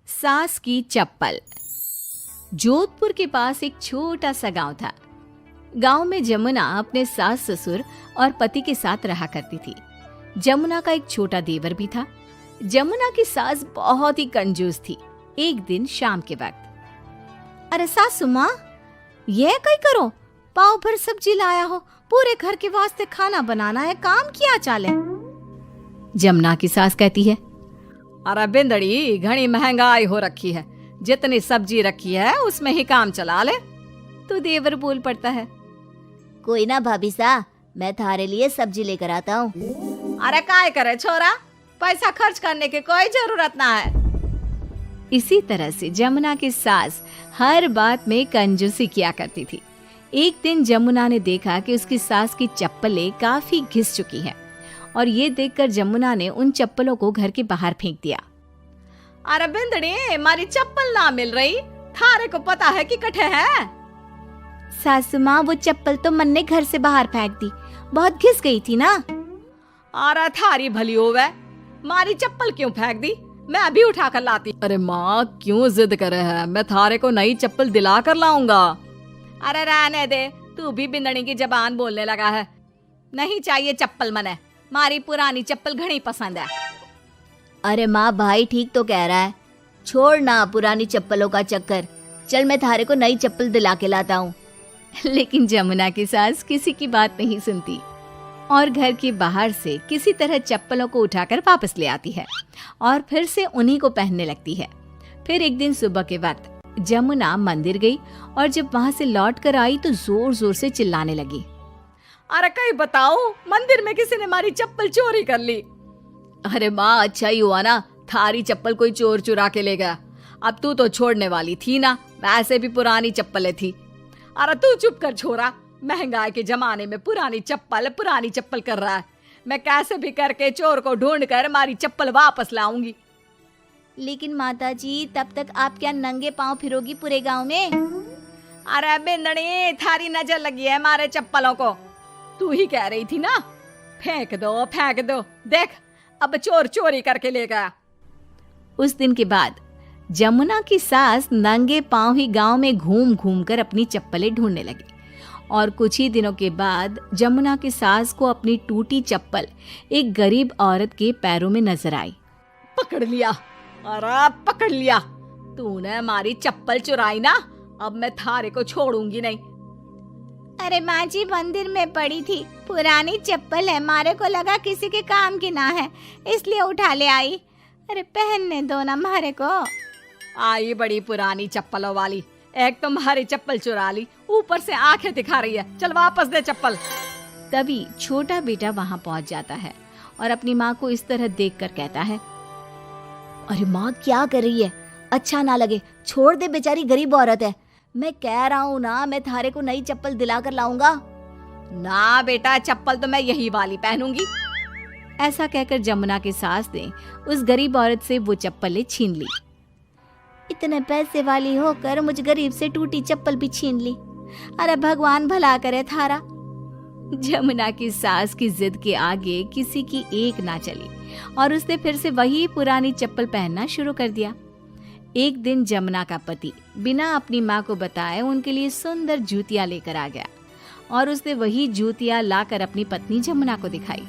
सास की चप्पल। जोधपुर के पास एक छोटा सा गांव था। गांव में जमुना अपने सास ससुर और पति के साथ रहा करती थी। जमुना का एक छोटा देवर भी था। जमुना की सास बहुत ही कंजूस थी। एक दिन शाम के वक्त, अरे सासू माँ, ये कहीं करो, पाव भर सब्जी लाया हो, पूरे घर के वास्ते खाना बनाना है, काम किया चाले। जमुना की सास कहती है, अरे बिंदड़ी, घनी महंगाई हो रखी है, जितनी सब्जी रखी है उसमें ही काम चला ले। तो देवर बोल पड़ता है, कोई ना भाभी सा, मैं थारे लिए सब्जी लेकर आता हूँ। अरे काय करे छोरा, पैसा खर्च करने की कोई जरूरत ना है। इसी तरह से जमुना की सास हर बात में कंजूसी किया करती थी। एक दिन जमुना ने देखा कि उसकी सास की चप्पलें काफी घिस चुकी हैं और ये देखकर जमुना ने उन चप्पलों को घर के बाहर फेंक दिया। अरे बिंदड़ी, मारी चप्पल ना मिल रही, थारे को पता है कि कठे है। सासू माँ, वो चप्पल तो मन ने घर से बाहर फेंक दी, बहुत घिस गई थी ना। अरे थारी भली होवे, मारी चप्पल क्यों फेंक दी, मैं अभी उठा कर लाती। अरे माँ, क्यों जिद करे है, मैं थारे को नई चप्पल दिला कर लाऊंगा। अरे रहने दे, तू भी बिंदड़ी की जबान बोलने लगा है। नहीं चाहिए चप्पल मने, मारी पुरानी चप्पल घनी पसंद है। अरे माँ, भाई ठीक तो कह रहा है, छोड़ ना पुरानी चप्पलों का चक्कर, चल मैं थारे को नई चप्पल दिला के लाता हूँ। लेकिन जमुना की सास किसी की बात नहीं सुनती और घर के बाहर से किसी तरह चप्पलों को उठाकर वापस ले आती है और फिर से उन्हीं को पहनने लगती है। फिर एक दिन सुबह के वक्त जमुना मंदिर गई और जब वहां से लौट कर आई तो जोर जोर से चिल्लाने लगी, अरे कहीं बताओ, मंदिर में किसी ने हमारी चप्पल चोरी कर ली। अरे माँ, अच्छा ही हुआ ना, थारी चप्पल कोई चोर चुरा के ले गया। अब तू तो छोड़ने वाली थी ना, वैसे भी पुरानी चप्पलें थी। अरे तू चुप कर छोरा, महंगाई के जमाने में पुरानी चप्पल कर रहा है। मैं कैसे भी करके चोर को ढूंढ कर हमारी चप्पल वापस लाऊंगी। लेकिन माता जी, तब तक आप क्या नंगे पांव फिरोगी पूरे गांव में? अरे बिंदड़ी, थारी नजर लगी है हमारे चप्पलों को, तू ही कह रही थी ना, फेंक दो, देख अब चोर चोरी करके ले गया। उस दिन के बाद जमुना की सास नंगे पांव ही गांव में घूम घूम कर अपनी चप्पलें ढूंढने लगी और कुछ ही दिनों के बाद जमुना की सास को अपनी टूटी चप्पल एक गरीब औरत के पैरों में नजर आई। पकड़ लिया, अरे पकड़ लिया, तूने हमारी चप्पल चुराई ना, अब मैं थारे को छोड़ूंगी नहीं। अरे माँ जी, मंदिर में पड़ी थी, पुरानी चप्पल है, मारे को लगा किसी के काम की ना है, इसलिए उठा ले आई। अरे पहनने दो ना मारे को। आई बड़ी पुरानी चप्पलों वाली, एक तो हमारी चप्पल चुरा ली, ऊपर से आंखें दिखा रही है, चल वापस दे चप्पल। तभी छोटा बेटा वहां पहुंच जाता है और अपनी माँ को इस तरह देखकर कहता है, अरे माँ, क्या कर रही है, अच्छा ना लगे, छोड़ दे, बेचारी गरीब औरत है। मैं कह रहा हूँ ना, मैं थारे को नई चप्पल दिला कर लाऊंगा। ना बेटा, चप्पल तो मैं यही वाली पहनूंगी। ऐसा कहकर जमुना की सास ने उस गरीब औरत से वो चप्पलें छीन ली। इतने पैसे वाली होकर मुझ गरीब से टूटी चप्पल भी छीन ली। अरे भगवान भला करे थारा। जमुना की सास की जिद के आगे किसी की एक ना चली और उसने फिर से वही पुरानी चप्पल पहनना शुरू कर दिया। एक दिन जमुना का पति बिना अपनी माँ को बताए उनके लिए सुंदर जूतियां लेकर आ गया और उसने वही जूतियां लाकर अपनी पत्नी जमुना को दिखाई।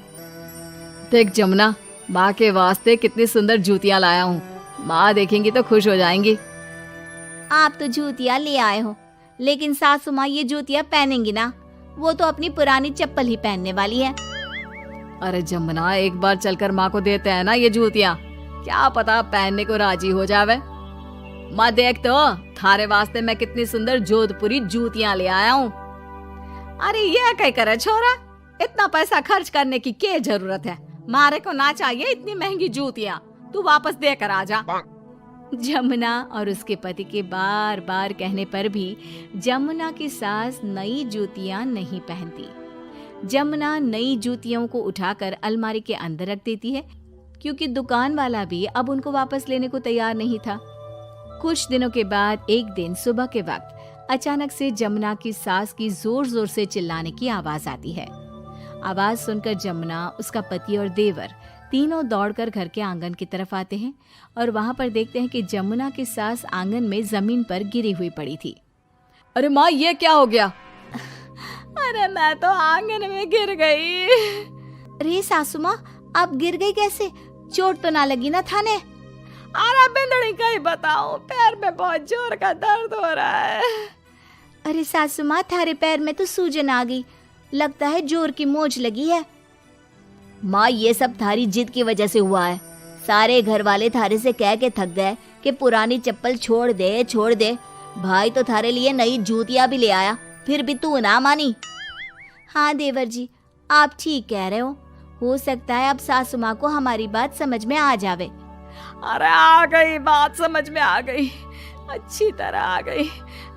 देख जमुना, माँ के वास्ते कितनी सुंदर जूतियां लाया हूँ, माँ देखेंगी तो खुश हो जाएंगी। आप तो जूतियां ले आए हो, लेकिन सासू माँ ये जूतियां पहनेंगी ना, वो तो अपनी पुरानी चप्पल ही पहनने वाली है। अरे जमुना, एक बार चलकर माँ को देते हैं ना ये जूतियां, क्या पता पहनने को राजी हो जावे। माँ देख तो, थारे वास्ते मैं कितनी सुंदर जोधपुरी जूतियां ले आया हूँ। अरे ये क्या करे छोरा, इतना पैसा खर्च करने की क्या जरूरत है, मारे को ना चाहिए इतनी महंगी जूतियां, तू वापस देकर आ जा। जमुना और उसके पति के बार बार कहने पर भी जमुना की सास नई जूतियां नहीं पहनती। जमुना नई जूतियों को उठाकर अलमारी के अंदर रख देती है क्योंकि दुकान वाला भी अब उनको वापस लेने को तैयार नहीं था। कुछ दिनों के बाद एक दिन सुबह के वक्त अचानक से जमुना की सास की जोर जोर से चिल्लाने की आवाज आती है। आवाज सुनकर जमुना, उसका पति और देवर तीनों दौड़कर घर के आंगन की तरफ आते हैं और वहां पर देखते हैं कि जमुना की सास आंगन में जमीन पर गिरी हुई पड़ी थी। अरे माँ, ये क्या हो गया? अरे मैं तो आंगन में गिर गई। अरे सासू माँ, आप गिर गई कैसे? चोट तो ना लगी ना थाने? अरे बिंदड़ी कहीं बताऊं, पैर में बहुत जोर का दर्द हो रहा है। अरे सासू माँ, थारे पैर में तो सूजन आ गई, लगता है जोर की मोच लगी है। माँ, ये सब थारी जिद की वजह से हुआ है। सारे घर वाले थारे से कह के थक गए कि पुरानी चप्पल छोड़ दे छोड़ दे। भाई तो थारे लिए नई जूतियां भी ले आया, फिर भी तू ना मानी। हाँ देवर जी, आप ठीक कह रहे हो सकता है अब सासू माँ को हमारी बात समझ में आ जावे। अरे आ गई, बात समझ में आ गई, अच्छी तरह आ गई।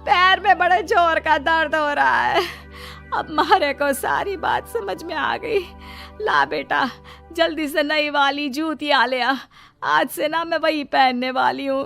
पैर में बड़े जोर का दर्द हो रहा है। अब मारे को सारी बात समझ में आ गई। ला बेटा, जल्दी से नई वाली जूतियां ले आ। आज से ना मैं वही पहनने वाली हूँ।